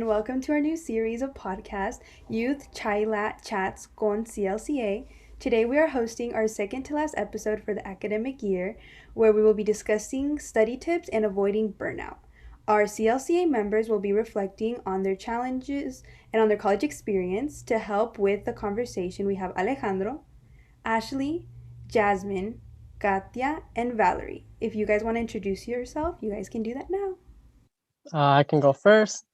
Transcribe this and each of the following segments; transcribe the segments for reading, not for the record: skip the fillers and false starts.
and welcome to our new series of podcast, Youth Chai Lat Chats con CLCA. Today we are hosting our second to last episode for the academic year, where we will be discussing study tips and avoiding burnout. Our CLCA members will be reflecting on their challenges and on their college experience. To help with the conversation, we have Alejandro, Ashley, Jasmine, Katya, and Valerie. If you guys want to introduce yourself, you guys can do that now. I can go first.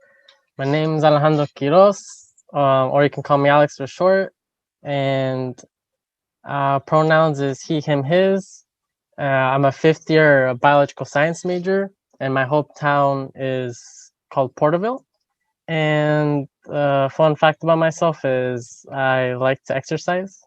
My name is Alejandro Quiroz, or you can call me Alex for short. And pronouns is he, him, his. I'm a fifth year biological science major, and my hometown is called Porterville. And fun fact about myself is I like to exercise.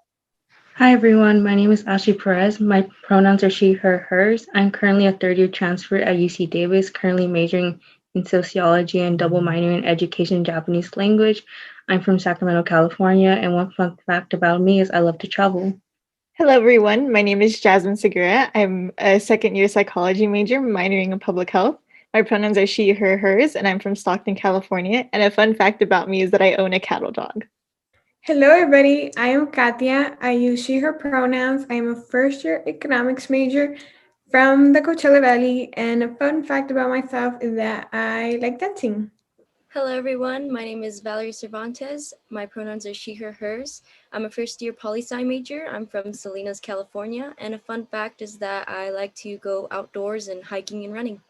Hi everyone, my name is Ashley Perez. My pronouns are she, her, hers. I'm currently a third year transfer at UC Davis, currently majoring in sociology and double minoring in education and Japanese language. I'm from Sacramento, California, and one fun fact about me is I love to travel. Hello, everyone. My name is Jasmine Segura. I'm a second year psychology major, minoring in public health. My pronouns are she, her, hers, and I'm from Stockton, California. And a fun fact about me is that I own a cattle dog. Hello, everybody. I am Katya. I use she, her pronouns. I am a first year economics major from the Coachella Valley. And a fun fact about myself is that I like dancing. Hello, everyone. My name is Valerie Cervantes. My pronouns are she, her, hers. I'm a first year poli-sci major. I'm from Salinas, California. And a fun fact is that I like to go outdoors and hiking and running.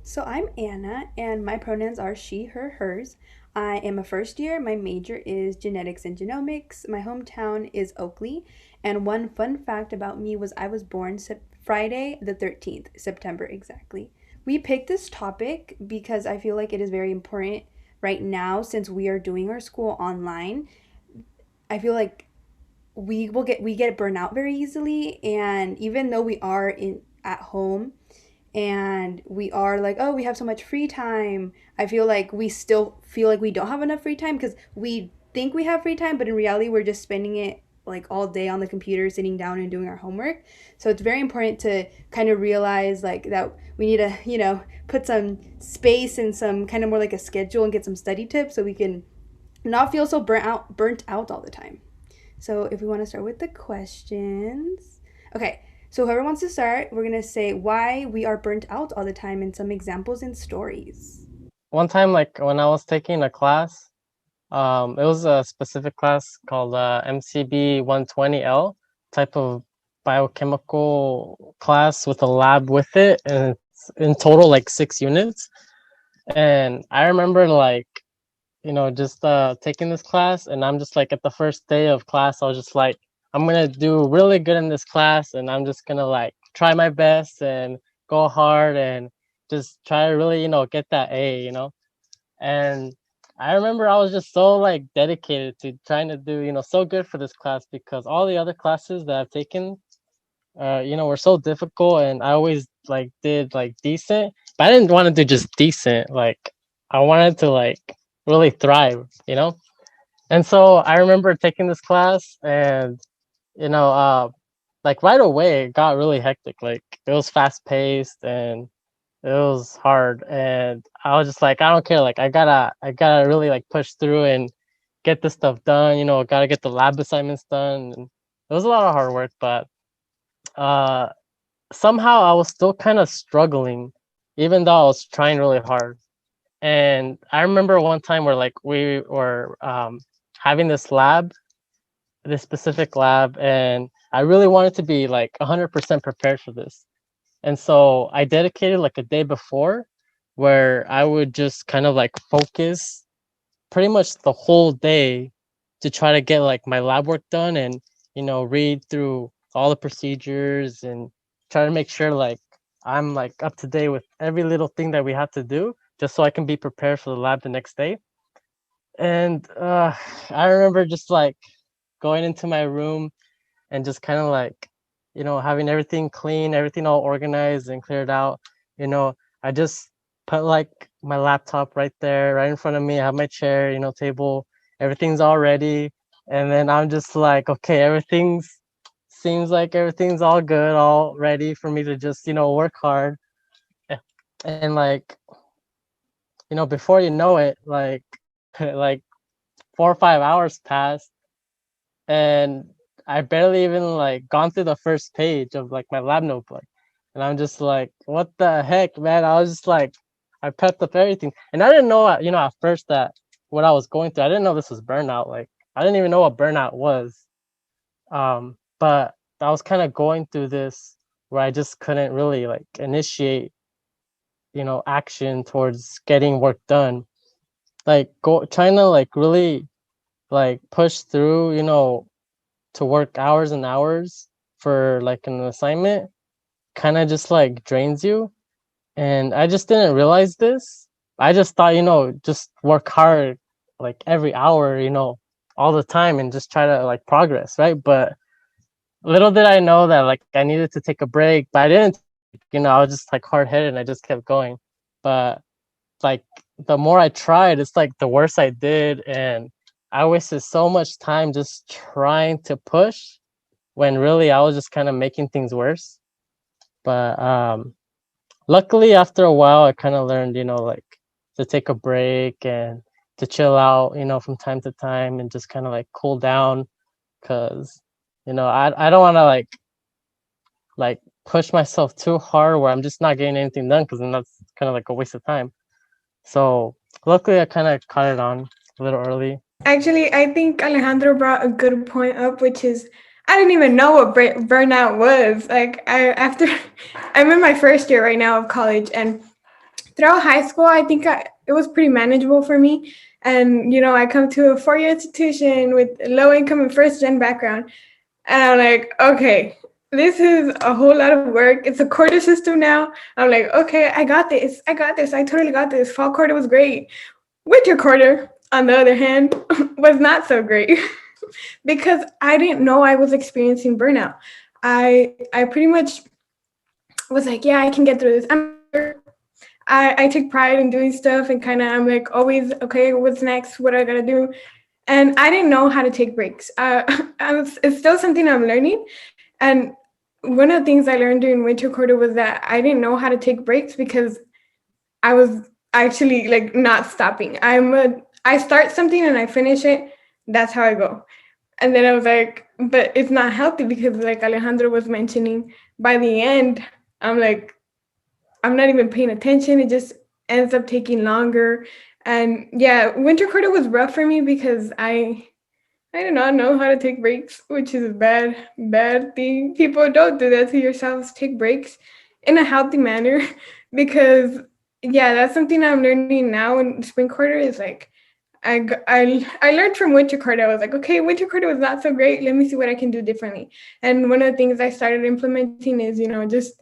So I'm Anna, and my pronouns are she, her, hers. I am a first year. My major is genetics and genomics. My hometown is Oakley. And one fun fact about me was I was born Friday the 13th, September exactly. We picked this topic because I feel like it is very important right now since we are doing our school online. I feel like we get burnout very easily, and even though we are in at home and we are like, oh, we have so much free time, I feel like we still feel like we don't have enough free time because we think we have free time, but in reality we're just spending it like all day on the computer sitting down and doing our homework. So it's very important to kind of realize like that we need to put some space and some kind of more like a schedule and get some study tips so we can not feel so burnt out all the time. So if we want to start with the questions. Okay, so whoever wants to start, we're going to say why we are burnt out all the time and some examples and stories. One time, like when I was taking a class, it was a specific class called MCB 120L, type of biochemical class with a lab with it, and it's in total like 6 units. And I remember like, just taking this class, and I'm just like at the first day of class, I was just like, I'm gonna do really good in this class, and I'm just gonna like try my best and go hard and just try to really, get that A. And I remember I was just so like dedicated to trying to do, so good for this class because all the other classes that I've taken, were so difficult, and I always like did like decent, but I didn't want to do just decent. Like I wanted to like really thrive. And so I remember taking this class, and you know, uh, like right away it got really hectic. Like it was fast paced and it was hard, and I was just like, I don't care. Like I gotta really like push through and get this stuff done. Gotta get the lab assignments done. And it was a lot of hard work, but uh, somehow I was still kind of struggling, even though I was trying really hard. And I remember one time where like we were having this specific lab, and I really wanted to be like 100% prepared for this. And so I dedicated like a day before where I would just kind of like focus pretty much the whole day to try to get like my lab work done and, read through all the procedures and try to make sure like I'm like up to date with every little thing that we have to do just so I can be prepared for the lab the next day. And I remember just like going into my room and just kind of like, having everything clean, everything all organized and cleared out. You know, I just put like my laptop right there, right in front of me. I have my chair, table, everything's all ready. And then I'm just like, okay, seems like everything's all good, all ready for me to just, work hard. And like, before you know it, like like 4 or 5 hours passed, and I barely even like gone through the first page of like my lab notebook. And I'm just like, what the heck, man? I was just like, I prepped up everything. And I didn't know, at first that what I was going through, I didn't know this was burnout. Like, I didn't even know what burnout was. But I was kind of going through this where I just couldn't really like initiate, action towards getting work done. Like, trying to like really like push through, to work hours and hours for like an assignment kind of just like drains you. And I just didn't realize this. I just thought, just work hard like every hour, all the time and just try to like progress, right? But little did I know that like I needed to take a break, but I didn't, I was just like hard headed and I just kept going. But like the more I tried, it's like the worse I did. And I wasted so much time just trying to push when really I was just kind of making things worse. But luckily after a while I kind of learned, like to take a break and to chill out, from time to time and just kind of like cool down because I don't want to like push myself too hard where I'm just not getting anything done because then that's kind of like a waste of time. So luckily I kind of caught it on a little early. Actually, I think Alejandro brought a good point up, which is I didn't even know what burnout was. Like I'm in my first year right now of college, and throughout high school, I think it was pretty manageable for me. And I come to a 4-year institution with low income and first gen background, and I'm like, okay, this is a whole lot of work. It's a quarter system now. I'm like, okay, I got this. I got this. I totally got this. Fall quarter was great. Winter quarter, on the other hand, was not so great because I didn't know I was experiencing burnout. I pretty much was like, yeah, I can get through this. I take pride in doing stuff and kind of I'm like always, okay, what's next? What I gotta do? And I didn't know how to take breaks. It's still something I'm learning. And one of the things I learned during winter quarter was that I didn't know how to take breaks because I was actually like not stopping. I start something and I finish it. That's how I go. And then I was like, but it's not healthy because like Alejandro was mentioning, by the end, I'm like, I'm not even paying attention. It just ends up taking longer. And yeah, winter quarter was rough for me because I do not know how to take breaks, which is a bad thing. People don't do that to yourselves. Take breaks in a healthy manner because yeah, that's something I'm learning now in spring quarter is like I learned from winter quarter. I was like, okay, winter quarter was not so great. Let me see what I can do differently. And one of the things I started implementing is, just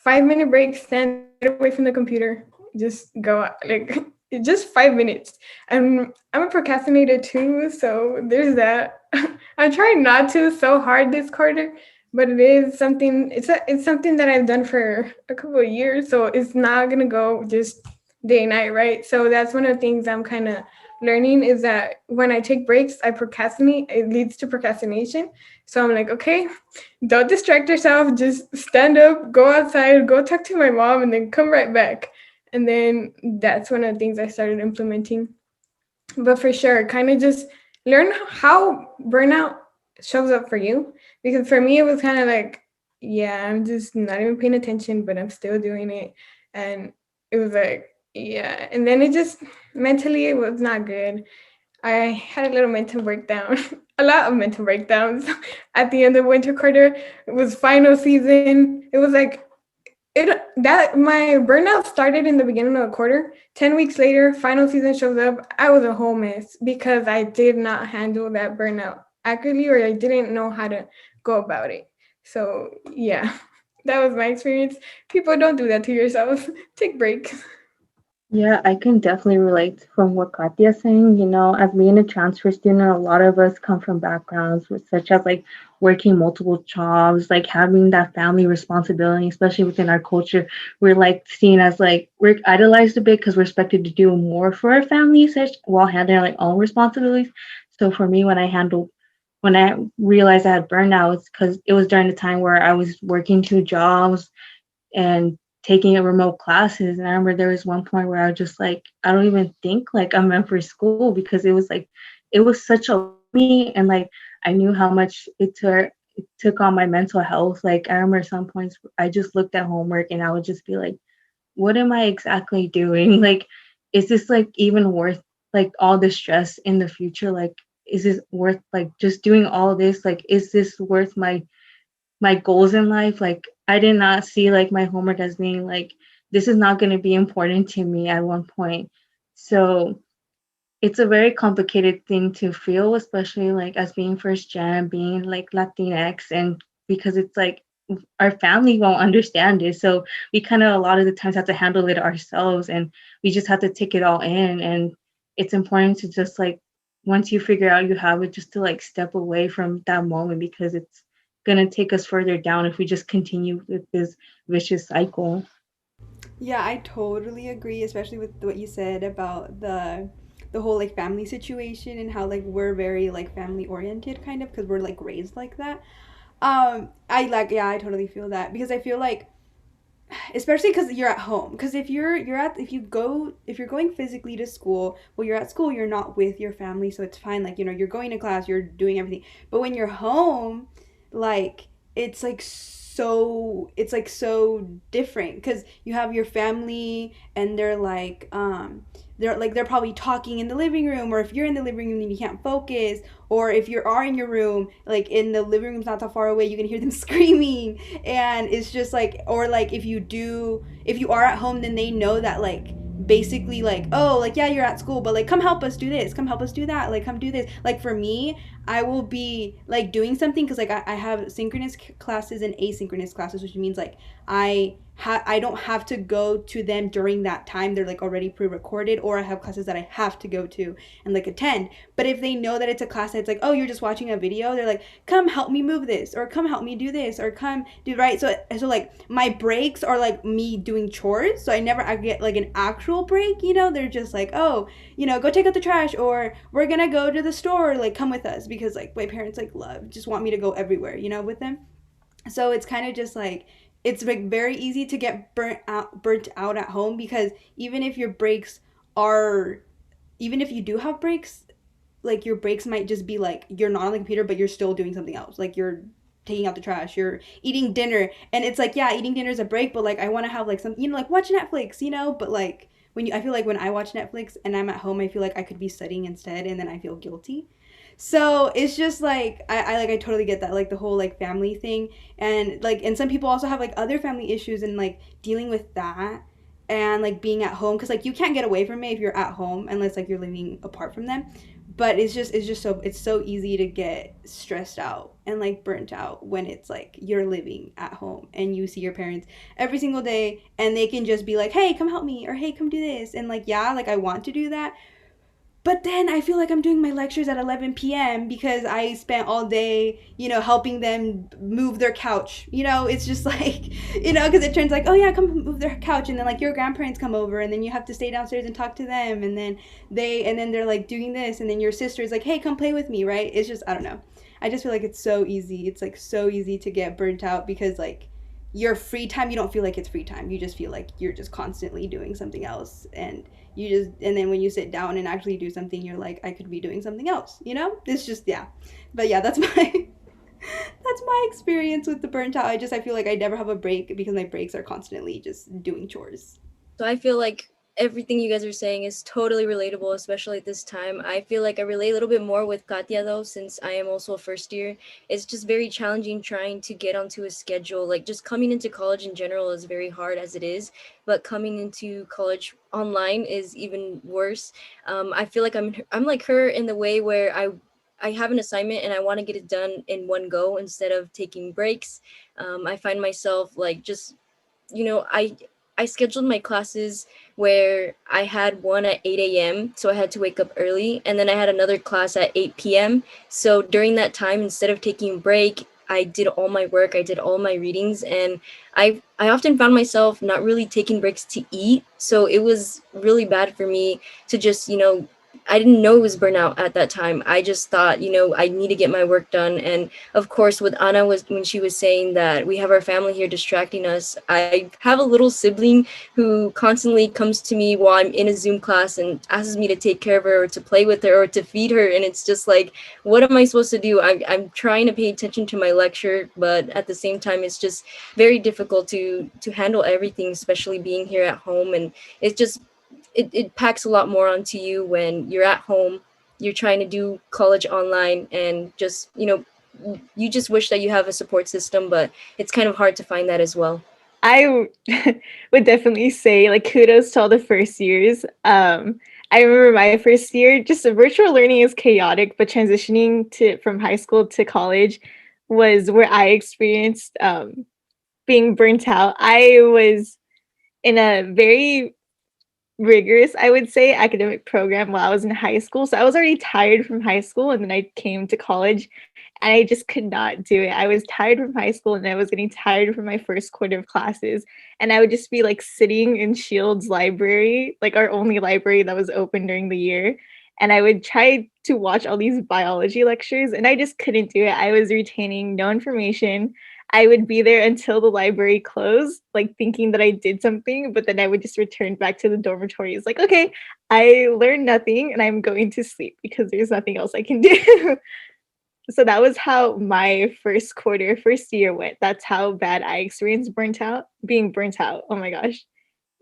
5-minute breaks, stand away from the computer, just go out, like just 5 minutes. And I'm a procrastinator too, so there's that. I'm trying not to so hard this quarter, but it is something. It's something that I've done for a couple of years, so it's not gonna go just day and night, right? So that's one of the things I'm kind of learning is that when I take breaks, I procrastinate. It leads to procrastination. So I'm like, okay, don't distract yourself. Just stand up, go outside, go talk to my mom, and then come right back. And then that's one of the things I started implementing. But for sure, kind of just learn how burnout shows up for you. Because for me, it was kind of like, yeah, I'm just not even paying attention, but I'm still doing it. And it was like, yeah. And then it just mentally, it was not good. I had a little mental breakdown, a lot of mental breakdowns at the end of winter quarter. It was final season. It was like that my burnout started in the beginning of the quarter. 10 weeks later, final season shows up. I was a whole mess because I did not handle that burnout accurately or I didn't know how to go about it. So yeah, that was my experience. People don't do that to yourselves. Take breaks. Yeah, I can definitely relate from what Katya's saying. As being a transfer student, a lot of us come from backgrounds such as like working multiple jobs, like having that family responsibility, especially within our culture. We're like seen as like we're idolized a bit because we're expected to do more for our family, such while handling our like own responsibilities. So for me, when I realized I had burnout, it's because it was during the time where I was working two jobs and taking a remote classes. And I remember there was one point where I was just like, I don't even think like I'm meant for school, because it was like, it was such a me, and like I knew how much it took on my mental health. Like I remember some points I just looked at homework and I would just be like, what am I exactly doing? Like, is this like even worth like all the stress in the future? Like, is this worth like just doing all this? Like, is this worth my goals in life? Like, I did not see like my homework as being like, this is not going to be important to me at one point. So it's a very complicated thing to feel, especially like as being first gen, being like Latinx, and because it's like our family won't understand it. So we kind of a lot of the times have to handle it ourselves, and we just have to take it all in. And it's important to just like, once you figure out you have it, just to like step away from that moment, because it's gonna take us further down if we just continue with this vicious cycle. Yeah, I totally agree, especially with what you said about the whole like family situation and how like we're very like family oriented kind of because we're like raised like that. I like yeah, I totally feel that because I feel like especially because you're at home because if you're going physically to school, well you're at school, you're not with your family, so it's fine, like you're going to class, you're doing everything, but when you're home, like it's like so different because you have your family and they're probably talking in the living room, or if you're in the living room and you can't focus, or if you are in your room, like in the living room's not that far away, you can hear them screaming, and it's just like, or like if you are at home, then they know that like basically like, oh, like yeah, you're at school, but like come help us do this, come help us do that, like come do this. Like for me, I will be like doing something because like I have synchronous classes and asynchronous classes, which means like I don't have to go to them during that time. They're like already pre-recorded, or I have classes that I have to go to and like attend. But if they know that it's a class that's like, oh, you're just watching a video, they're like, come help me move this, or come help me do this, or come do right. So like my breaks are like me doing chores. So I get like an actual break. They're just like, oh, go take out the trash, or we're gonna go to the store. Like come with us because like my parents like just want me to go everywhere. With them. So it's kind of just like it's like very easy to get burnt out at home because are even if you do have breaks, like your breaks might just be like you're not on the computer but you're still doing something else, like you're taking out the trash, you're eating dinner, and it's like yeah, eating dinner is a break, but like I want to have like some like watch Netflix, but like I feel like when I watch Netflix and I'm at home, I feel like I could be studying instead, and then I feel guilty. So it's just like I totally get that, like the whole like family thing, and some people also have like other family issues and like dealing with that, and like being at home because like you can't get away from it if you're at home unless like you're living apart from them. But it's so easy to get stressed out and like burnt out when it's like you're living at home and you see your parents every single day and they can just be like, hey, come help me, or hey, come do this, and like yeah, like I want to do that, but then I feel like I'm doing my lectures at 11 p.m. because I spent all day, helping them move their couch. It's just like, because it turns like, oh yeah, come move their couch. And then like your grandparents come over and then you have to stay downstairs and talk to them. And then they're like doing this. And then your sister's like, hey, come play with me, right? It's just, I don't know. I just feel like it's so easy. It's like so easy to get burnt out because like your free time, you don't feel like it's free time. You just feel like you're just constantly doing something else, and then when you sit down and actually do something, you're like, I could be doing something else. It's just yeah. But yeah, that's my that's my experience with the burnt out. I feel like I never have a break because my breaks are constantly just doing chores. So I feel like everything you guys are saying is totally relatable, especially at this time. I feel like I relate a little bit more with Katya though, since I am also a first year. It's just very challenging trying to get onto a schedule. Like just coming into college in general is very hard as it is, but coming into college online is even worse. I feel like I'm like her in the way where I have an assignment and I want to get it done in one go instead of taking breaks. I find myself like just I scheduled my classes where I had one at 8 a.m. So I had to wake up early. And then I had another class at 8 p.m. So during that time, instead of taking a break, I did all my work. I did all my readings. And I often found myself not really taking breaks to eat. So it was really bad for me to just, I didn't know it was burnout at that time. I just thought, I need to get my work done. And of course, with Anna was when she was saying that we have our family here distracting us. I have a little sibling who constantly comes to me while I'm in a Zoom class and asks me to take care of her or to play with her or to feed her. And it's just like, what am I supposed to do? I'm trying to pay attention to my lecture, but at the same time, it's just very difficult to handle everything, especially being here at home. And it's just it packs a lot more onto you when you're at home, you're trying to do college online, and just you just wish that you have a support system, but it's kind of hard to find that as well. I would definitely say like kudos to all the first years. I remember my first year, just virtual learning is chaotic, but transitioning to from high school to college was where I experienced being burnt out. I was in a very rigorous, I would say, academic program while I was in high school. So I was already tired from high school, and then I came to college and I just could not do it. I was tired from high school and I was getting tired from my first quarter of classes. And I would just be like sitting in Shield's library, like our only library that was open during the year. And I would try to watch all these biology lectures and I just couldn't do it. I was retaining no information. I would be there until the library closed, like thinking that I did something, but then I would just return back to the dormitories, like, okay, I learned nothing and I'm going to sleep because there's nothing else I can do. So that was how my first year went. That's how bad I experienced being burnt out. Oh my gosh.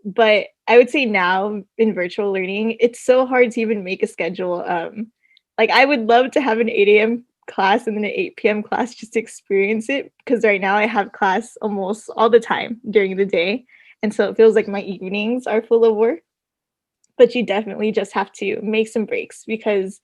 But I would say now in virtual learning, it's so hard to even make a schedule. Like I would love to have an 8 a.m. class and then an 8 p.m. class just to experience it because right now I have class almost all the time during the day. And so it feels like my evenings are full of work. But you definitely just have to make some breaks because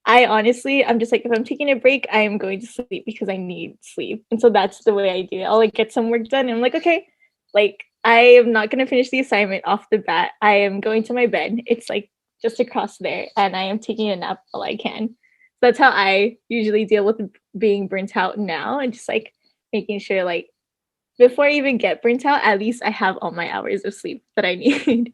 I'm just like, if I'm taking a break, I am going to sleep because I need sleep. And so that's the way I do it. I'll like get some work done and I'm like, okay, like I am not going to finish the assignment off the bat. I am going to my bed. It's like just across there and I am taking a nap while I can. So that's how I usually deal with being burnt out now and just like making sure like before I even get burnt out, at least I have all my hours of sleep that I need.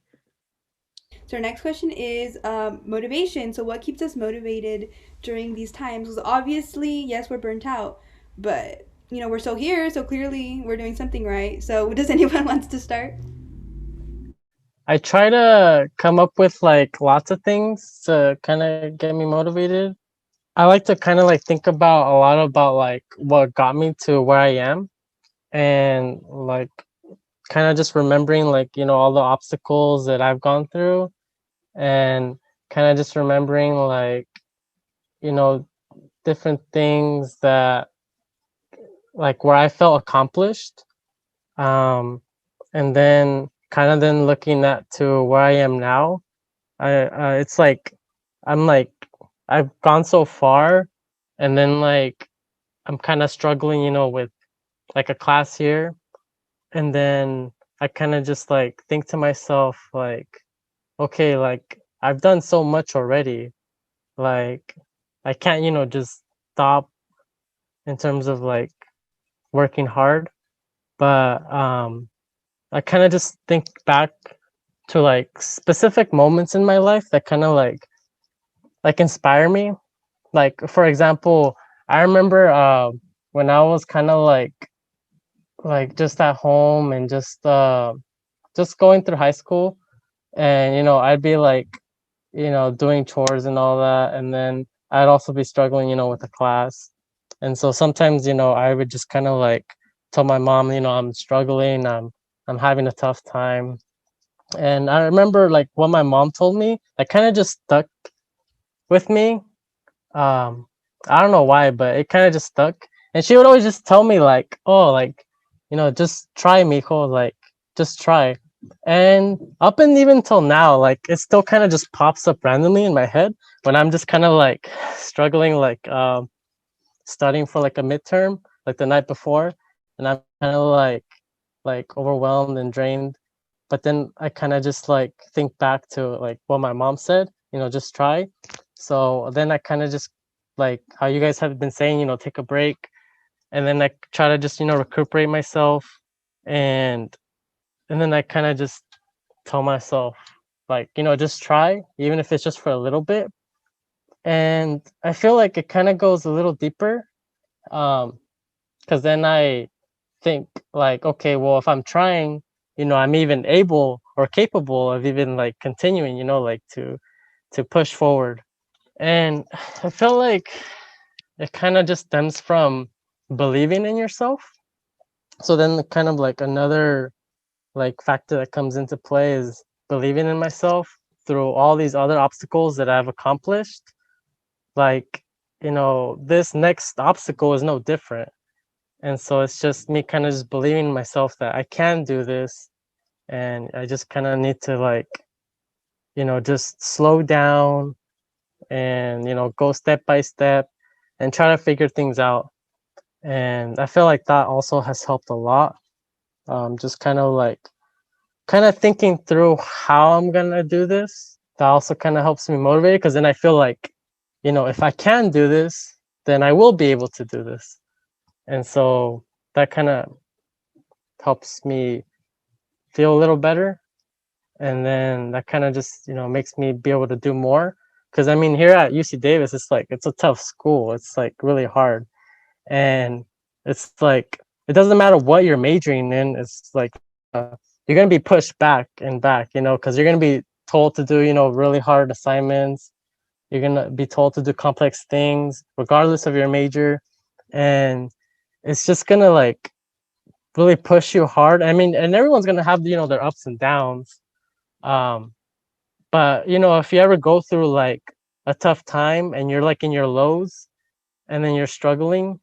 So our next question is motivation. So what keeps us motivated during these times? Because obviously, yes, we're burnt out, but we're still here, so clearly we're doing something right. So does anyone wants to start? I try to come up with like lots of things to kind of get me motivated. I like to kind of like think about a lot about like what got me to where I am and like kind of just remembering like all the obstacles that I've gone through and kind of just remembering like you know different things that like where I felt accomplished, um and then kind of then looking at to where I am now. It's like I'm like I've gone so far, and then like I'm kind of struggling, with like a class here, and then I kind of just like think to myself like, okay, like I've done so much already, like I can't, just stop in terms of like working hard, but I kind of just think back to like specific moments in my life that kind of like inspire me. Like for example, I remember when I was kind of like just at home and just going through high school, and I'd be like doing chores and all that, and then I'd also be struggling with the class. And so sometimes I would just kind of like tell my mom, I'm struggling, I'm having a tough time. And I remember like what my mom told me that kind of just stuck with me. um I don't know why, but it kind of just stuck. And she would always just tell me like, oh, like just try, mijo, like just try. And up and even till now, like it still kind of just pops up randomly in my head when I'm just kind of like struggling, like studying for like a midterm, like the night before, and I'm kind of like overwhelmed and drained. But then I kind of just like think back to like what my mom said, just try. So then I kind of just like how you guys have been saying, take a break, and then I try to just recuperate myself, and then I kind of just tell myself like just try, even if it's just for a little bit. And I feel like it kind of goes a little deeper, because then I think like, okay, well, if I'm trying, I'm even able or capable of even like continuing, like to push forward. And I feel like it kind of just stems from believing in yourself. So then kind of like another like factor that comes into play is believing in myself through all these other obstacles that I've accomplished. Like, this next obstacle is no different. And so it's just me kind of just believing in myself that I can do this. And I just kind of need to like, just slow down and, go step by step and try to figure things out. And I feel like that also has helped a lot. Just kind of thinking through how I'm gonna do this. That also kind of helps me motivate, because then I feel like, if I can do this, then I will be able to do this. And so that kind of helps me feel a little better. And then that kind of just, makes me be able to do more. Because I mean, here at UC Davis, it's a tough school. It's like really hard. And it's like, it doesn't matter what you're majoring in. It's like, you're going to be pushed back and back, because you're going to be told to do, really hard assignments. You're going to be told to do complex things, regardless of your major. And it's just going to like really push you hard. I mean, and everyone's going to have, their ups and downs. But, if you ever go through like a tough time and you're like in your lows and then you're struggling,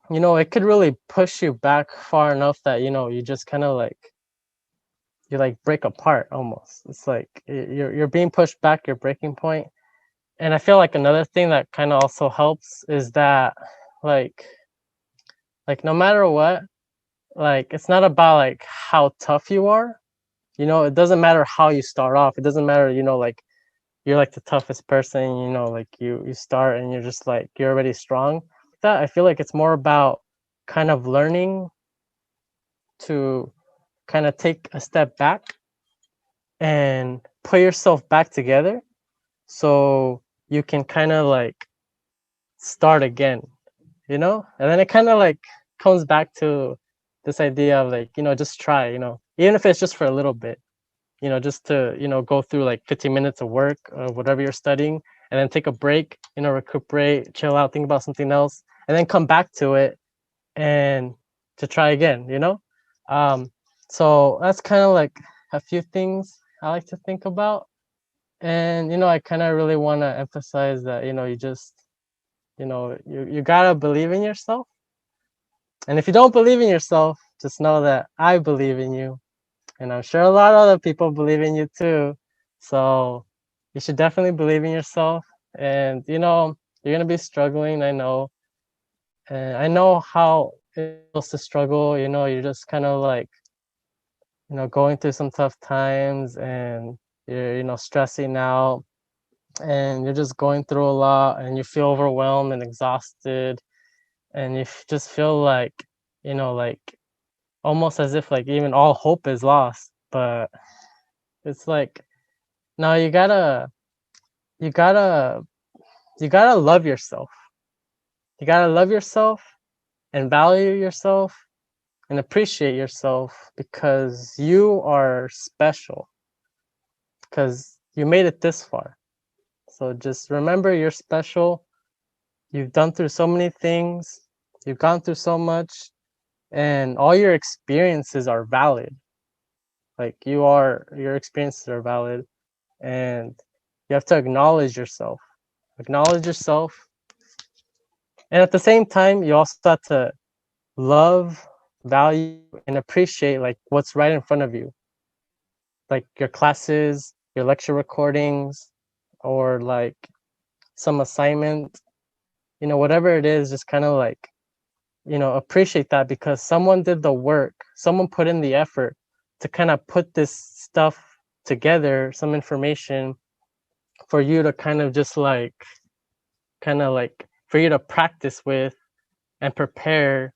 it could really push you back far enough that, you just kind of like, you like break apart almost. It's like you're being pushed back, your breaking point. And I feel like another thing that kind of also helps is that like no matter what, like it's not about like how tough you are. It doesn't matter how you start off. It doesn't matter, like you're like the toughest person, like you start and you're just like you're already strong. That I feel like it's more about kind of learning to kind of take a step back and put yourself back together so you can kind of like start again, and then it kind of like comes back to this idea of like, just try, even if it's just for a little bit, just to, go through like 15 minutes of work or whatever you're studying, and then take a break, recuperate, chill out, think about something else, and then come back to it and to try again, so that's kind of like a few things I like to think about. And I kind of really want to emphasize that, you just, you gotta believe in yourself. And if you don't believe in yourself, just know that I believe in you, and I'm sure a lot of other people believe in you too. So you should definitely believe in yourself. And you're gonna be struggling, I know. And I know how it feels to struggle. You're just kind of like, going through some tough times, and you're, stressing out, and you're just going through a lot, and you feel overwhelmed and exhausted, and you just feel like, like almost as if like even all hope is lost. But it's like, no, you gotta you gotta love yourself. You gotta love yourself and value yourself and appreciate yourself, because you are special, because you made it this far. So just remember, you're special. You've done through so many things. You've gone through so much, and all your experiences are valid. Like your experiences are valid, and you have to acknowledge yourself. Acknowledge yourself. And at the same time, you also have to love, value, and appreciate like what's right in front of you. Like your classes, your lecture recordings, or like some assignment, whatever it is, just kind of like, appreciate that, because someone did the work, someone put in the effort to kind of put this stuff together, some information for you to kind of just like, for you to practice with and prepare,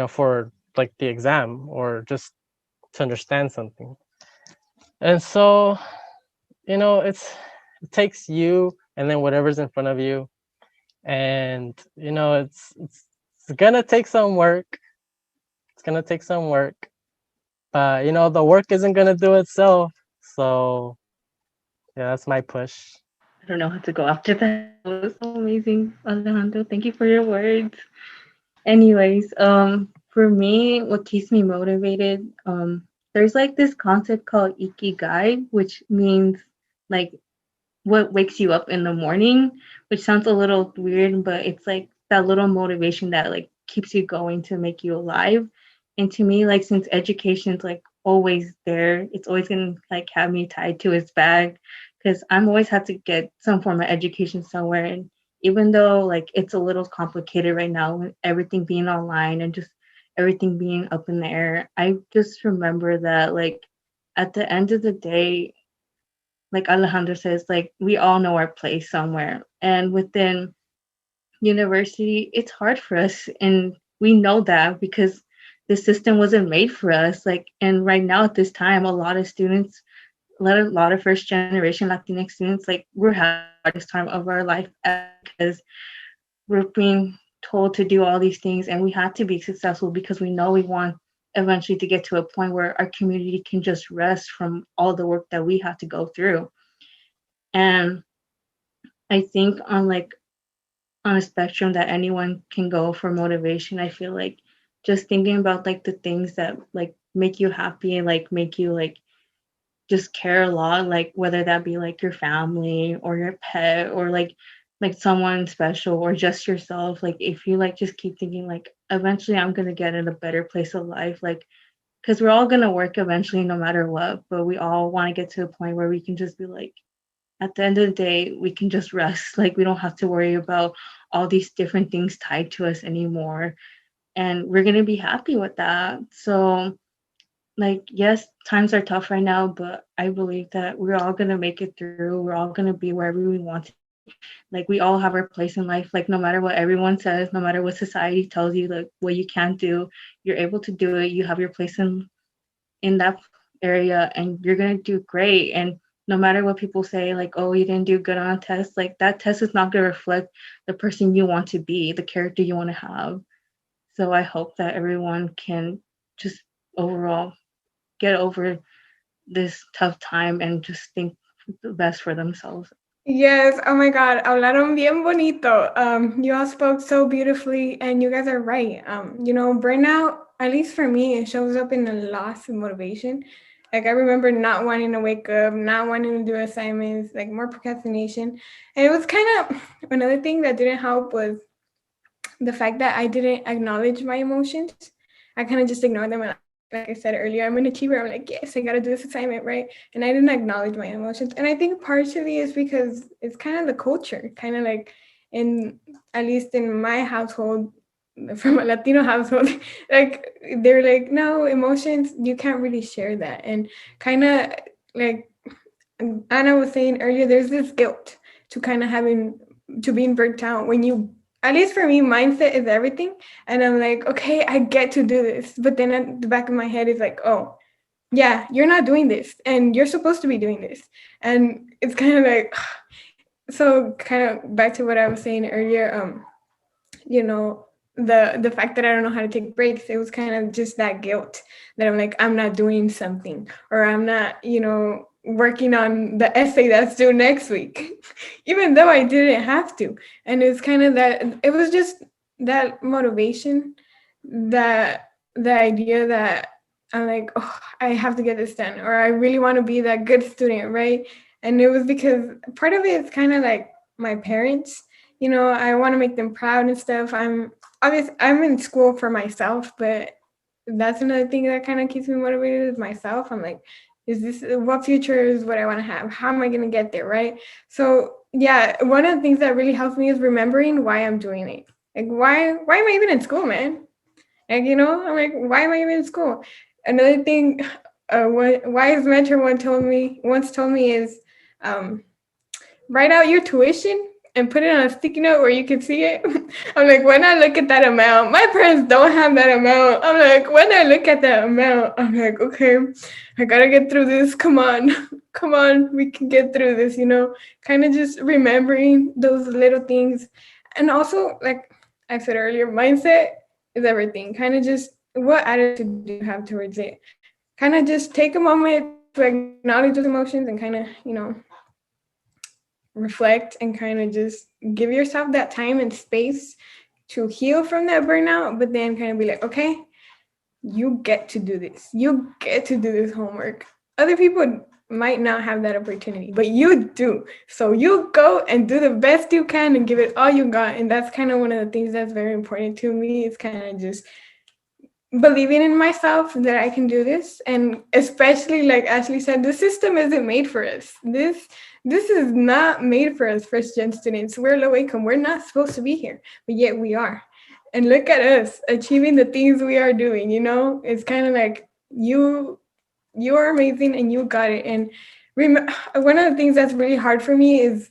for like the exam, or just to understand something. And so, it takes you and then whatever's in front of you. And it's gonna take some work. It's gonna take some work, but the work isn't gonna do itself. So yeah, that's my push. I don't know how to go after that. That was so amazing, Alejandro. Thank you for your words. Anyways, for me, what keeps me motivated, there's like this concept called ikigai, which means like what wakes you up in the morning, which sounds a little weird, but it's like that little motivation that like keeps you going to make you alive. And to me, like since education's like always there, it's always gonna like have me tied to its bag because I'm always have to get some form of education somewhere. And even though like it's a little complicated right now with everything being online and just everything being up in the air, I just remember that like at the end of the day, like Alejandro says, like we all know our place somewhere. And within university, it's hard for us. And we know that because the system wasn't made for us. Like, and right now at this time, a lot of students, a lot of first generation Latinx students, like we're having the hardest time of our life because we're being told to do all these things and we have to be successful because we know we want eventually to get to a point where our community can just rest from all the work that we have to go through. And I think on a spectrum that anyone can go for motivation, I feel like just thinking about like the things that like make you happy and like make you like just care a lot, like whether that be like your family or your pet or like someone special or just yourself. Like if you like just keep thinking like eventually I'm gonna get in a better place of life, like because we're all gonna work eventually no matter what, but we all want to get to a point where we can just be like at the end of the day, we can just rest. Like we don't have to worry about all these different things tied to us anymore. And we're gonna be happy with that. So like yes, times are tough right now, but I believe that we're all gonna make it through. We're all gonna be wherever we want to be. Like we all have our place in life. Like no matter what everyone says, no matter what society tells you, like what you can't do, you're able to do it. You have your place in that area and you're going to do great. And no matter what people say, like, oh, you didn't do good on a test, like that test is not going to reflect the person you want to be, the character you want to have. So I hope that everyone can just overall get over this tough time and just think the best for themselves. Yes, oh my God, hablaron bien bonito. You all spoke so beautifully, and you guys are right. Burnout, at least for me, it shows up in a loss of motivation. Like I remember not wanting to wake up, not wanting to do assignments, like more procrastination. And it was kind of another thing that didn't help was the fact that I didn't acknowledge my emotions. I kind of just ignored them. And like I said earlier, I'm an achiever. I'm like, yes, I got to do this assignment, right? And I didn't acknowledge my emotions. And I think partially is because it's kind of the culture, kind of like at least in my household, from a Latino household, like they're like, no, emotions, you can't really share that. And kind of like Anna was saying earlier, there's this guilt to kind of to being burnt out when you, at least for me, mindset is everything. And I'm like, okay, I get to do this. But then at the back of my head is like, oh, yeah, you're not doing this and you're supposed to be doing this. And it's kind of like, so kind of back to what I was saying earlier, you know, the fact that I don't know how to take breaks, it was kind of just that guilt that I'm like, I'm not doing something, or I'm not, working on the essay that's due next week, even though I didn't have to. And it's kind of that, it was just that motivation, that the idea that I'm like, oh, I have to get this done, or I really want to be that good student, right? And it was because part of it is kind of like my parents, I want to make them proud and stuff. I'm in school for myself, but that's another thing that kind of keeps me motivated is myself. I'm like, is this what future is what I want to have? How am I going to get there, right? So yeah, one of the things that really helps me is remembering why I'm doing it. Like why am I even in school, man? Like, I'm like, why am I even in school? Another thing, what wise mentor once told me is, write out your tuition and put it on a sticky note where you can see it. I'm like, when I look at that amount, my parents don't have that amount. I'm like, when I look at that amount, I'm like, okay, I gotta get through this. Come on, come on, we can get through this, kind of just remembering those little things. And also, like I said earlier, mindset is everything. Kind of just what attitude do you have towards it? Kind of just take a moment to acknowledge those emotions and kind of, reflect and kind of just give yourself that time and space to heal from that burnout, but then kind of be like, okay, you get to do this. You get to do this homework. Other people might not have that opportunity, but you do. So you go and do the best you can and give it all you got. And that's kind of one of the things that's very important to me. It's kind of just believing in myself that I can do this. And especially like Ashley said, the system isn't made for us. This is not made for us first gen students. We're low income. We're not supposed to be here, but yet we are. And look at us achieving the things we are doing, It's kind of like you are amazing and you got it. And one of the things that's really hard for me is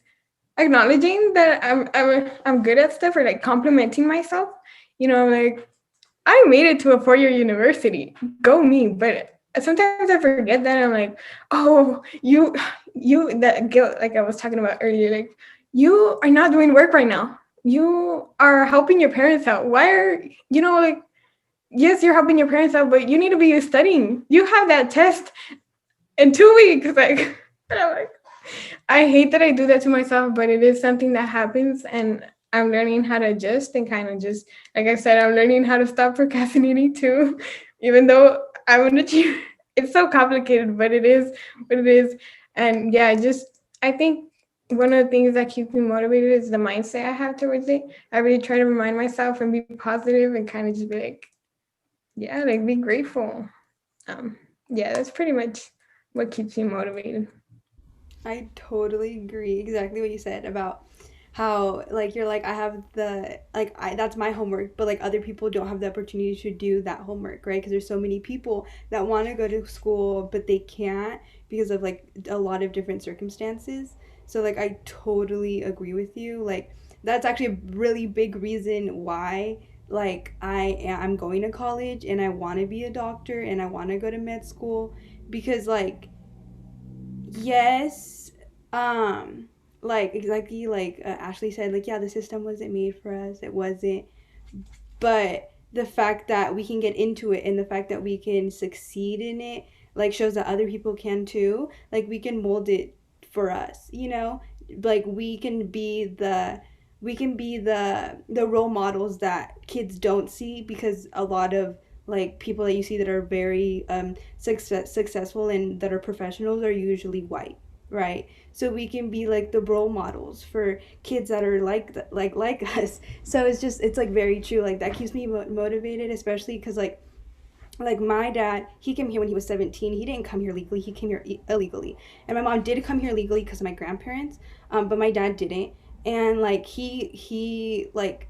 acknowledging that I'm good at stuff, or like complimenting myself. Like, I made it to a 4-year university. Go me. But sometimes I forget that. I'm like, oh, you, that guilt, like I was talking about earlier, like, you are not doing work right now. You are helping your parents out. Why are, like, yes, you're helping your parents out, but you need to be studying. You have that test in 2 weeks. Like, and I'm like, I hate that I do that to myself, but it is something that happens. And I'm learning how to adjust and kind of just, like I said, I'm learning how to stop procrastinating too, even though I want to achieve. It's so complicated, but it is what it is. And yeah, I think one of the things that keeps me motivated is the mindset I have towards it. I really try to remind myself and be positive and kind of just be like, yeah, like be grateful. Yeah, that's pretty much what keeps me motivated. I totally agree exactly what you said about how like you're like I have the like I that's my homework, but like other people don't have the opportunity to do that homework, right? Because there's so many people that want to go to school but they can't because of like a lot of different circumstances. So like I totally agree with you. Like that's actually a really big reason why like I'm going to college and I want to be a doctor and I want to go to med school because like yes, like exactly like Ashley said, like yeah, the system wasn't made for us, it wasn't, but the fact that we can get into it and the fact that we can succeed in it like shows that other people can too. Like we can mold it for us, like we can be the role models that kids don't see, because a lot of like people that you see that are very successful and that are professionals are usually white, right? So we can be like the role models for kids that are like us. So it's like very true. Like that keeps me motivated, especially because like my dad, he came here when he was 17. He didn't come here legally, he came here illegally. And my mom did come here legally because of my grandparents, but my dad didn't. And like he like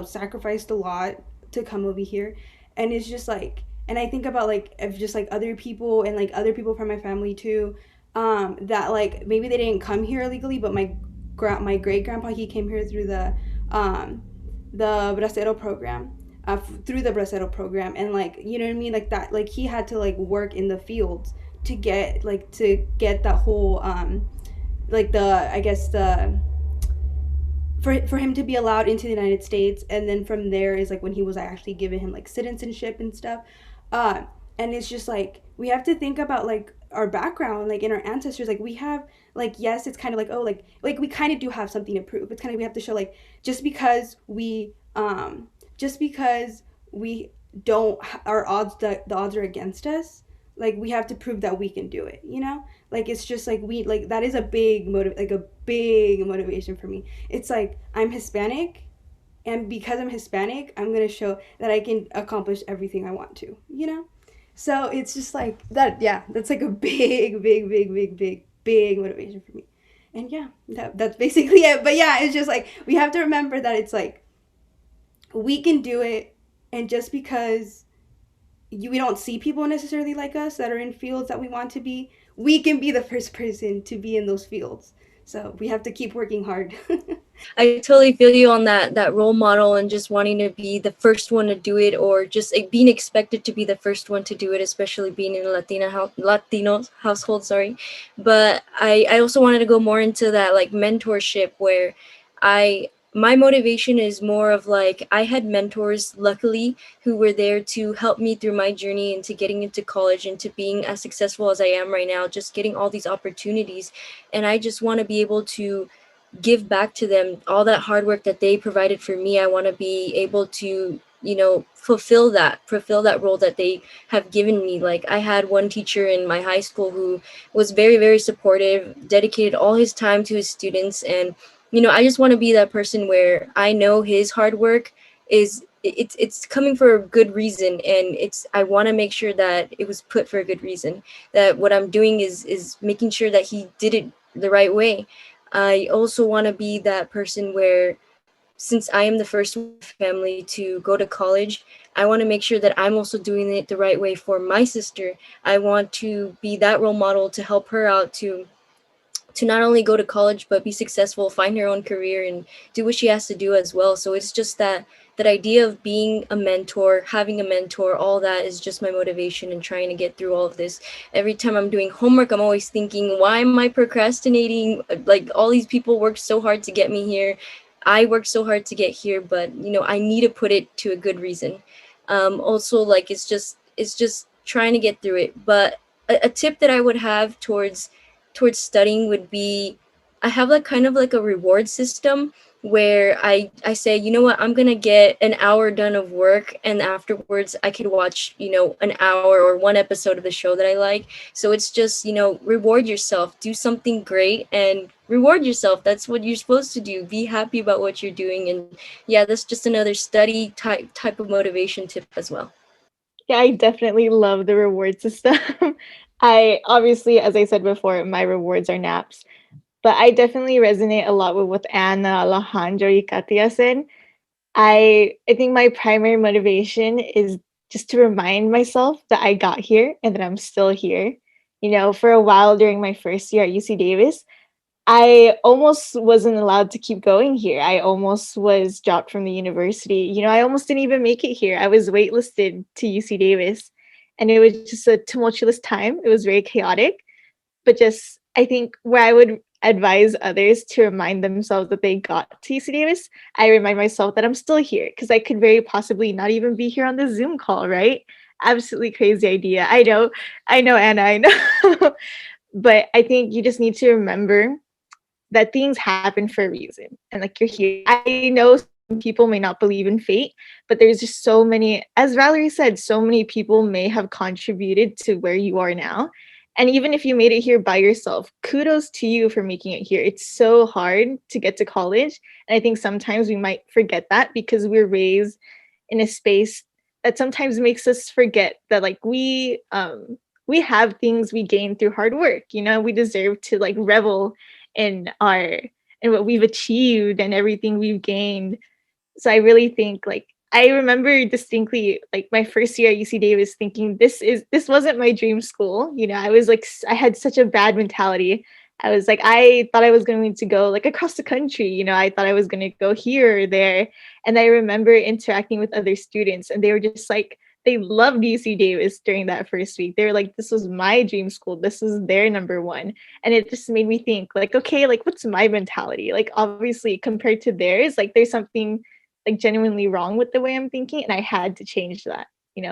sacrificed a lot to come over here. And it's just like, and I think about like if just like other people and like other people from my family too, that like maybe they didn't come here illegally, but my great grandpa, he came here through the bracero program, through the bracero program. And like you know what I mean, like that, like he had to like work in the fields to get that whole like the I guess the for him to be allowed into the United States. And then from there is like when he was actually giving him like citizenship and stuff. And it's just like we have to think about like our background, like in our ancestors. Like we have like, yes, it's kind of like, oh, like we kind of do have something to prove. It's kind of, we have to show like just because we don't, our odds, the odds are against us, like we have to prove that we can do it. Like it's just like we like that is a big big motivation for me. It's like I'm Hispanic, and because I'm Hispanic, I'm gonna show that I can accomplish everything I want to. So it's just like that. Yeah, that's like a big motivation for me. And yeah, that's basically it. But yeah, it's just like we have to remember that it's like we can do it. And just because we don't see people necessarily like us that are in fields that we want to be, we can be the first person to be in those fields. So we have to keep working hard. I totally feel you on that role model and just wanting to be the first one to do it, or just like, being expected to be the first one to do it, especially being in a Latino household. Sorry, but I also wanted to go more into that like mentorship, where my motivation is more of like, I had mentors, luckily, who were there to help me through my journey into getting into college and to being as successful as I am right now, just getting all these opportunities. And I just want to be able to give back to them all that hard work that they provided for me. I want to be able to, fulfill that role that they have given me. Like, I had one teacher in my high school who was very, very supportive, dedicated all his time to his students. And I just want to be that person where I know his hard work is, it's coming for a good reason, and I want to make sure that it was put for a good reason, that what I'm doing is making sure that he did it the right way. I also want to be that person where, since I am the first one in my family to go to college, I want to make sure that I'm also doing it the right way for my sister. I want to be that role model to help her out to not only go to college but be successful, find her own career, and do what she has to do as well. So it's just that idea of being a mentor, having a mentor, all that is just my motivation and trying to get through all of this. Every time I'm doing homework, I'm always thinking, why am I procrastinating? Like, all these people worked so hard to get me here. I worked so hard to get here, but I need to put it to a good reason. Also, like, it's just trying to get through it. But a tip that I would have towards studying would be, I have like kind of like a reward system where I say, you know what, I'm gonna get an hour done of work, and afterwards I could watch, an hour or one episode of the show that I like. So it's just, reward yourself, do something great and reward yourself. That's what you're supposed to do. Be happy about what you're doing. And yeah, that's just another study type of motivation tip as well. Yeah, I definitely love the reward system. I obviously, as I said before, my rewards are naps, but I definitely resonate a lot with what Anna, Alejandro, y Katia said. I think my primary motivation is just to remind myself that I got here and that I'm still here. For a while during my first year at UC Davis, I almost wasn't allowed to keep going here. I almost was dropped from the university. I almost didn't even make it here. I was waitlisted to UC Davis, and it was just a tumultuous time. It was very chaotic, but just, I think where I would advise others to remind themselves that they got to UC Davis, I remind myself that I'm still here, because I could very possibly not even be here on the Zoom call, right? Absolutely crazy idea. I know, Anna, I know. But I think you just need to remember that things happen for a reason, and like, you're here. I know some people may not believe in fate, but there's just so many, as Valerie said, so many people may have contributed to where you are now. And even if you made it here by yourself, kudos to you for making it here. It's so hard to get to college, and I think sometimes we might forget that because we're raised in a space that sometimes makes us forget that, like, we have things we gain through hard work. We deserve to like revel in our in what we've achieved and everything we've gained. So I really think, like, I remember distinctly, like, my first year at UC Davis thinking this wasn't my dream school. I was like, I had such a bad mentality. I was like, I thought I was going to go like across the country. I thought I was going to go here or there. And I remember interacting with other students, and they were just like, they loved UC Davis during that first week. They were like, this was my dream school. This was their number one. And it just made me think, like, okay, like, what's my mentality? Like, obviously, compared to theirs, like, there's something like genuinely wrong with the way I'm thinking. And I had to change that,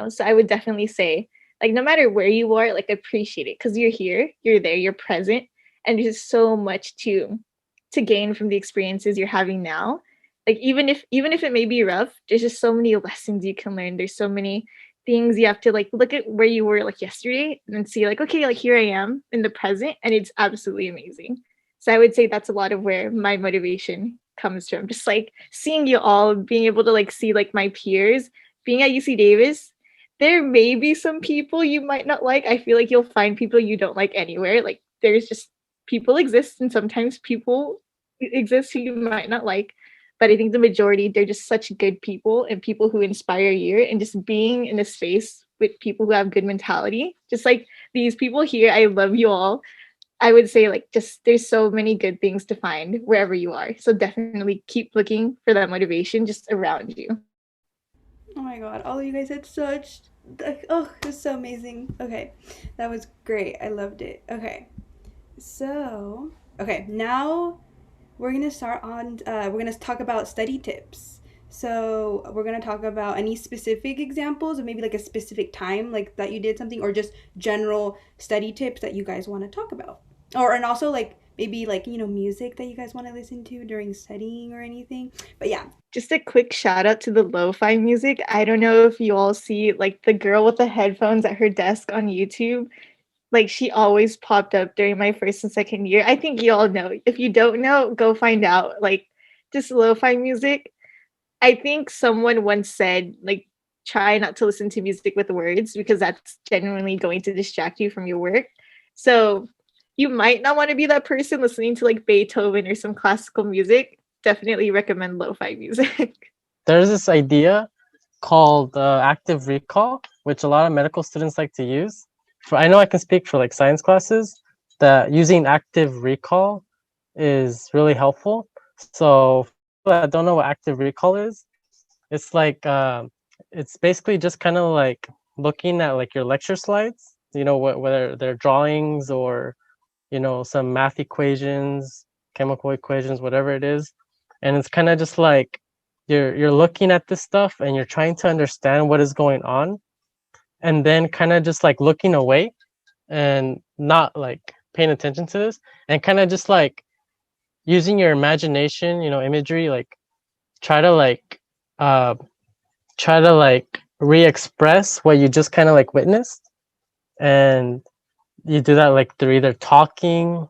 So I would definitely say, like, no matter where you are, like, appreciate it, because you're here, you're there, you're present. And there's just so much to gain from the experiences you're having now. Like, even if it may be rough, there's just so many lessons you can learn. There's so many things you have to, like, look at where you were like yesterday and then see, like, okay, like, here I am in the present, and it's absolutely amazing. So I would say that's a lot of where my motivation comes from. Just like seeing you all, being able to like see like my peers, being at UC Davis, there may be some people you might not like. I feel like you'll find people you don't like anywhere. Like, there's just, people exist, and sometimes people exist who you might not like. But I think the majority, they're just such good people and people who inspire you. And just being in a space with people who have good mentality, just like these people here, I love you all. I would say like just there's so many good things to find wherever you are. So definitely keep looking for that motivation just around you. Oh my god, all of you guys had such oh, it was so amazing. Okay. That was great. I loved it. Okay. So, okay, now we're gonna start on we're gonna talk about study tips. So we're gonna talk about any specific examples or maybe like a specific time like that you did something or just general study tips that you guys want to talk about. Or and also like maybe like music that you guys want to listen to during studying or anything. But yeah. Just a quick shout out to the lo-fi music. I don't know if you all see like the girl with the headphones at her desk on YouTube. Like she always popped up during my first and second year. I think you all know. If you don't know, go find out. Like just lo-fi music. I think someone once said like try not to listen to music with words because that's genuinely going to distract you from your work. So you might not want to be that person listening to like Beethoven or some classical music. Definitely recommend lo-fi music. There's this idea called active recall, which a lot of medical students like to use. I know I can speak for like science classes that using active recall is really helpful. So for people that don't know what active recall is, it's like it's basically just kind of like looking at like your lecture slides, whether they're drawings or some math equations, chemical equations, whatever it is, and it's kind of just like you're looking at this stuff and you're trying to understand what is going on, and then kind of just like looking away and not like paying attention to this, and kind of just like using your imagination, imagery, like try to like uh try to like re-express what you just kind of like witnessed, and you do that like through either talking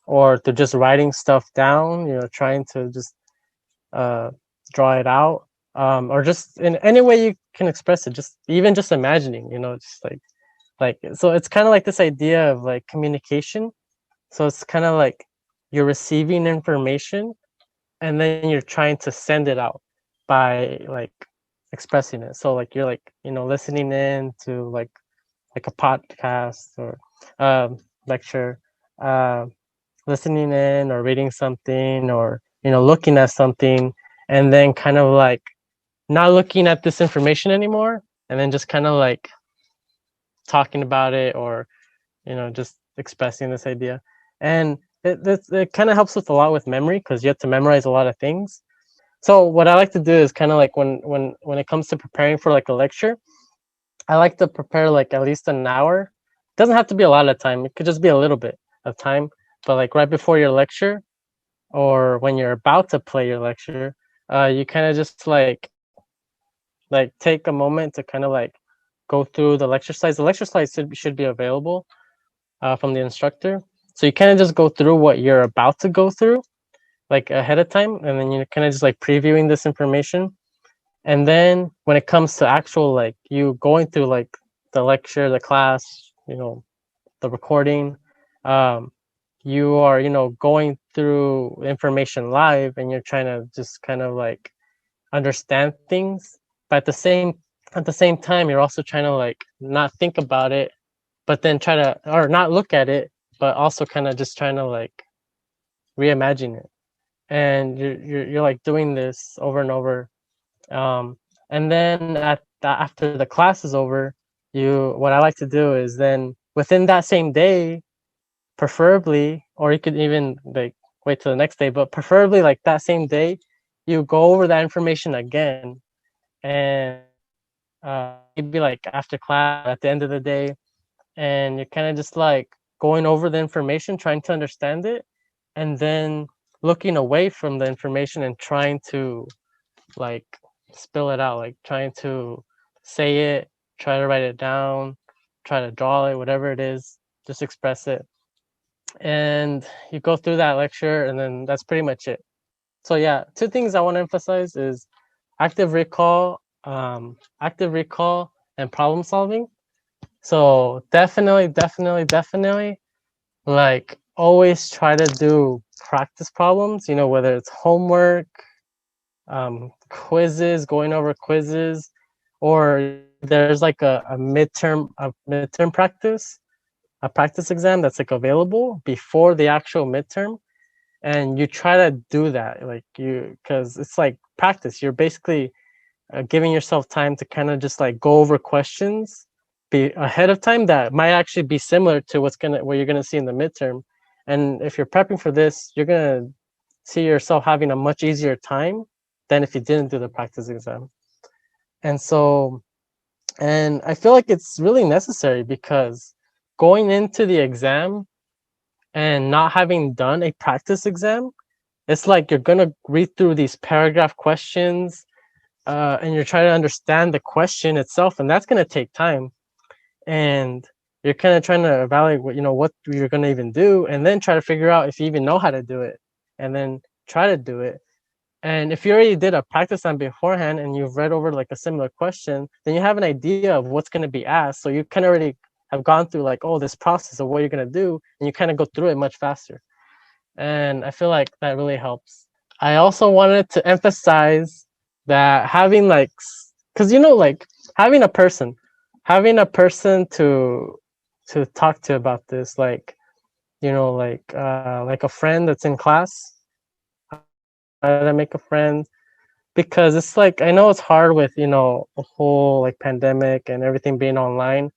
or through just writing stuff down, trying to just uh, draw it out, or just in any way you can express it, just even just imagining, just like so it's kind of like this idea of like communication. So it's kind of like you're receiving information and then you're trying to send it out by like expressing it. So like you're like listening in to like a podcast or lecture, uh, listening in or reading something or looking at something, and then kind of like not looking at this information anymore, and then just kind of like talking about it or just expressing this idea. And it kind of helps with a lot with memory because you have to memorize a lot of things. So what I like to do is kind of like when it comes to preparing for like a lecture, I like to prepare like at least an hour. It doesn't have to be a lot of time. It could just be a little bit of time. But like right before your lecture or when you're about to play your lecture, you kind of just like take a moment to kind of like go through the lecture slides. The lecture slides should be available from the instructor. So you kind of just go through what you're about to go through like ahead of time, and then you're kind of just like previewing this information. And then when it comes to actual like you going through like the lecture, the class, the recording, um, you are going through information live, and you're trying to just kind of like understand things. But at the same time, you're also trying to like not think about it, but then try to or not look at it, but also kind of just trying to like reimagine it. And you're like doing this over and over. And then after the class is over, what I like to do is then within that same day, preferably, or you could even like wait till the next day, but preferably like that same day, you go over that information again, and maybe like after class at the end of the day, and you're kind of just like going over the information, trying to understand it, and then looking away from the information and trying to like spill it out, like trying to say it, try to write it down, try to draw it, whatever it is, just express it. And you go through that lecture, and then that's pretty much it. So yeah, two things I want to emphasize is active recall, and problem solving. So definitely, like always try to do practice problems, whether it's homework, quizzes, going over quizzes, or there's like a midterm practice. a practice exam that's like available before the actual midterm, and you try to do that, like because it's like practice. You're basically giving yourself time to kind of just like go over questions be ahead of time that might actually be similar to what you're gonna see in the midterm. And if you're prepping for this, you're gonna see yourself having a much easier time than if you didn't do the practice exam. And so, and I feel like it's really necessary because going into the exam and not having done a practice exam, it's like you're gonna read through these paragraph questions, and you're trying to understand the question itself, and that's gonna take time. And you're kind of trying to evaluate what you're gonna even do, and then try to figure out if you even know how to do it, and then try to do it. And if you already did a practice on beforehand and you've read over like a similar question, then you have an idea of what's going to be asked. So you kind of already have gone through like, oh, this process of what you're going to do, and you kind of go through it much faster. And I feel like that really helps. I also wanted to emphasize that having like, because like having a person to talk to about this, like like a friend that's in class, try to make a friend, because it's like I know it's hard with a whole like pandemic and everything being online,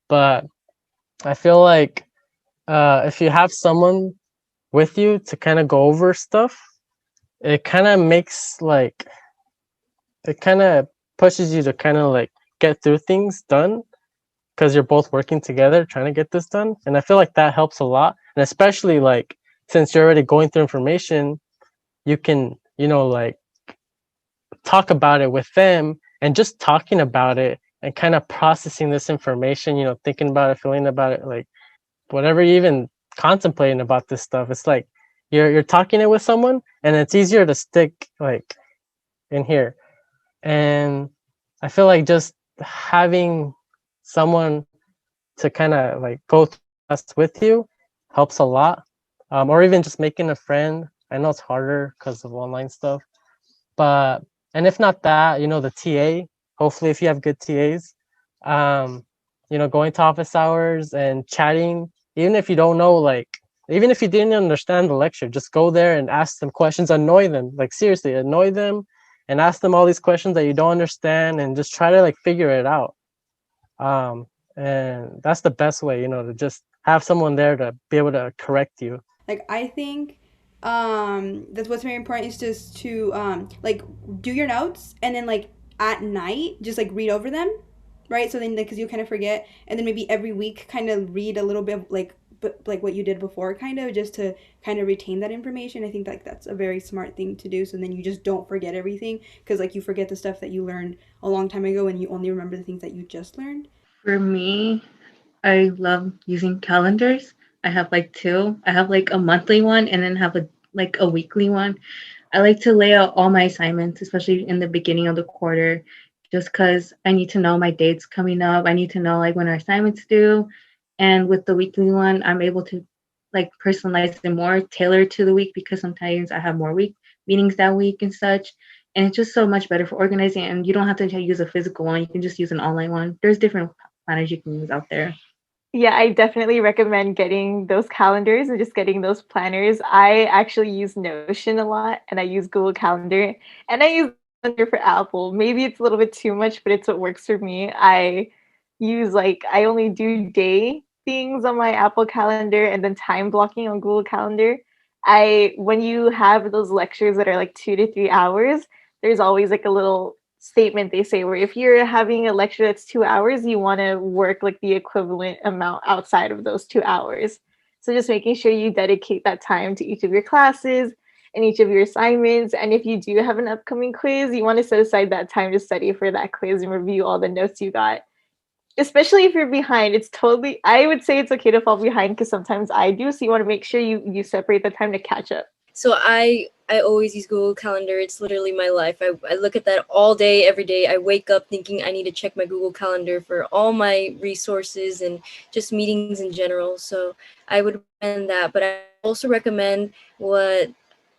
but I feel like if you have someone with you to kind of go over stuff, it kind of makes like it kind of pushes you to kind of like get through things done because you're both working together trying to get this done. And I feel like that helps a lot, and especially like since you're already going through information, you can like talk about it with them, and just talking about it and kind of processing this information, thinking about it, feeling about it, like whatever you even contemplating about this stuff, it's like you're talking it with someone, and it's easier to stick like in here. And I feel like just having someone to kind of like go through this with you helps a lot, or even just making a friend. I know it's harder because of online stuff, but and if not that, the TA, hopefully if you have good TAs, going to office hours and chatting, even if you don't know, like even if you didn't understand the lecture, just go there and ask them questions, annoy them, like seriously annoy them, and ask them all these questions that you don't understand, and just try to like figure it out. And that's the best way, to just have someone there to be able to correct you. Like I think that's what's very important is just to like do your notes, and then like at night just like read over them, right? So then because you kind of forget, and then maybe every week kind of read a little bit like what you did before, kind of just to kind of retain that information. I think like that's a very smart thing to do, so then you just don't forget everything, because like you forget the stuff that you learned a long time ago and you only remember the things that you just learned. For me, I love using calendars. I have like two. I have like a monthly one and then have a weekly one. I like to lay out all my assignments, especially in the beginning of the quarter, just because I need to know my dates coming up. I need to know like when our assignments due. And with the weekly one, I'm able to like personalize it more, tailor to the week, because sometimes I have more week meetings that week and such. And it's just so much better for organizing. And you don't have to use a physical one. You can just use an online one. There's different planners you can use out there. Yeah, I definitely recommend getting those calendars and just getting those planners. I actually use Notion a lot, and I use Google Calendar, and I use Calendar for Apple. Maybe it's a little bit too much, but it's what works for me. I only do day things on my Apple Calendar and then time blocking on Google Calendar. I When you have those lectures that are like 2 to 3 hours, there's always like a little statement they say where if you're having a lecture that's 2 hours, you want to work like the equivalent amount outside of those 2 hours. So just making sure you dedicate that time to each of your classes and each of your assignments. And if you do have an upcoming quiz, you want to set aside that time to study for that quiz and review all the notes you got. Especially if you're behind, I would say it's okay to fall behind, because sometimes I do. So you want to make sure you separate the time to catch up. So I always use Google Calendar. It's literally my life. I look at that all day, every day. I wake up thinking I need to check my Google Calendar for all my resources and just meetings in general. So I would recommend that. But I also recommend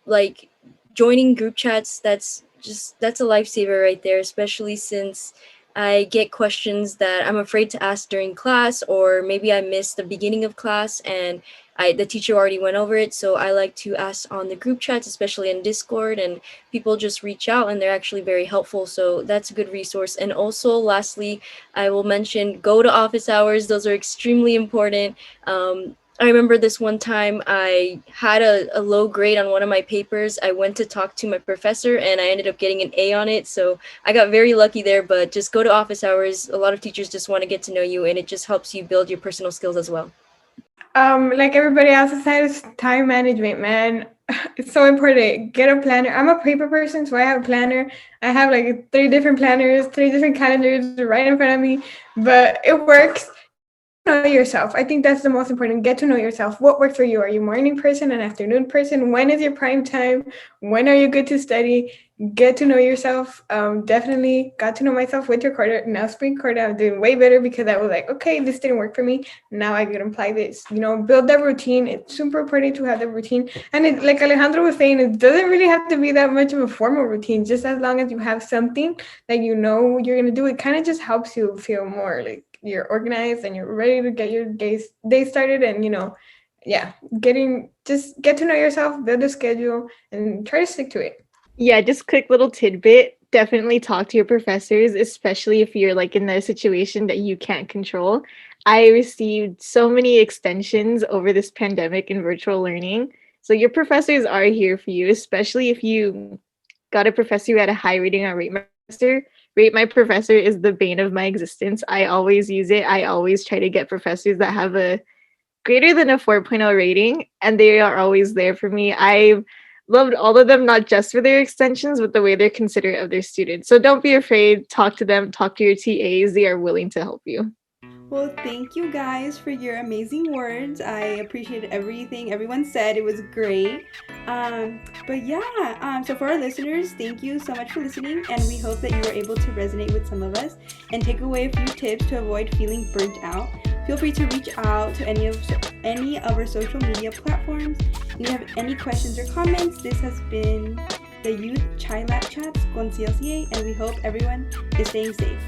like joining group chats. That's a lifesaver right there, especially since I get questions that I'm afraid to ask during class, or maybe I missed the beginning of class and the teacher already went over it. So I like to ask on the group chats, especially in Discord, and people just reach out and they're actually very helpful. So that's a good resource. And also, lastly, I will mention go to office hours. Those are extremely important. I remember this one time I had a low grade on one of my papers. I went to talk to my professor and I ended up getting an A on it. So I got very lucky there, but just go to office hours. A lot of teachers just want to get to know you, and it just helps you build your personal skills as well. Like everybody else said, it's time management, man. It's so important. Get a planner. I'm a paper person, so I have a planner. I have like 3 different planners, 3 different calendars right in front of me, but it works. Know yourself. I think that's the most important. Get to know yourself. What works for you? Are you a morning person, an afternoon person? When is your prime time? When are you good to study? Get to know yourself. Definitely got to know myself with your quarter. Now spring quarter, I'm doing way better because I was like, okay, this didn't work for me. Now I can apply this. Build that routine. It's super important to have the routine. And it, like Alejandro was saying, it doesn't really have to be that much of a formal routine. Just as long as you have something that you're gonna do, it kind of just helps you feel more like you're organized and you're ready to get your day started. And get to know yourself, build a schedule, and try to stick to it. Yeah, just quick little tidbit. Definitely talk to your professors, especially if you're like in a situation that you can't control. I received so many extensions over this pandemic and virtual learning. So your professors are here for you, especially if you got a professor who had a high rating on Rate My Professor. Rate My Professor is the bane of my existence. I always use it. I always try to get professors that have a greater than a 4.0 rating, and they are always there for me. I've loved all of them, not just for their extensions, but the way they're considerate of their students. So don't be afraid. Talk to them. Talk to your TAs. They are willing to help you. Well, thank you guys for your amazing words. I appreciated everything everyone said. It was great. So for our listeners, thank you so much for listening, and we hope that you were able to resonate with some of us and take away a few tips to avoid feeling burnt out. Feel free to reach out to any of our social media platforms. If you have any questions or comments, this has been the Youth Chai Lab Chats con CLCA, and we hope everyone is staying safe.